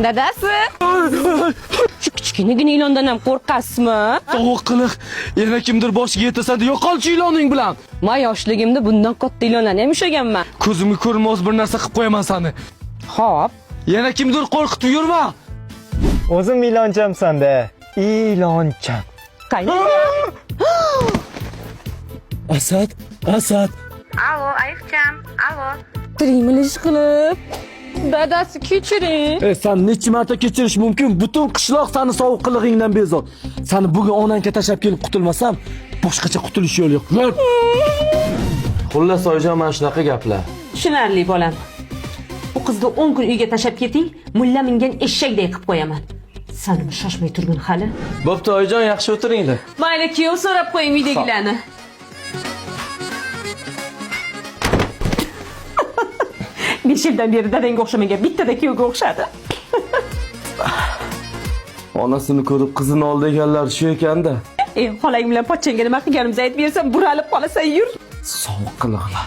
Dadasi. Shu kichkinagina ilondan ham qo'rqasizmi? Sovuq qiliq. Yana kimdir boshiga yetasan deb yo'qolchi iloning bilan. Men yoshligimda bundan katta ilonlarni ham ushlaganman. Ko'zimga ko'rinmas bir narsa qilib qo'yaman seni. Xo'p. Yana kimdir qo'rqitib yurma. O'zim ilonchamsan-da. Iloncham. Qayda? Asad. Alo, ayiqcham. Alo. Tirikmini ish qilib. Dadasi kechiring. Sen necha marta kechirish mumkin? Butun qishloq seni sovuq qilig'ingdan bezor. Seni bugun onangga tashlab kelib qutulmasam, boshqacha qutulish yo'li yo'q. Yur. Xullas oyijon, mana shunaqa gaplar. Tushunarli bolam. Bu qizni 10 kun uyga tashab keting, mulla mingan eshakdek qilib qo'yaman. Sanim shoshmay turgin hali. Bo'pti oyijon, yaxshi o'tiringlar. Mayli, kuyov so'rab qo'ying uydagilarni. 5 yildan beri dadangga o'xshamagan bittada kuyovga o'xshadi. Onasini ko'rib qizini ol deganlar shu ekanda. Xolang bilan pochchangga nima qilganimizni aytib bersam, buralib qolasan, yur. Sovuq qiliqlar.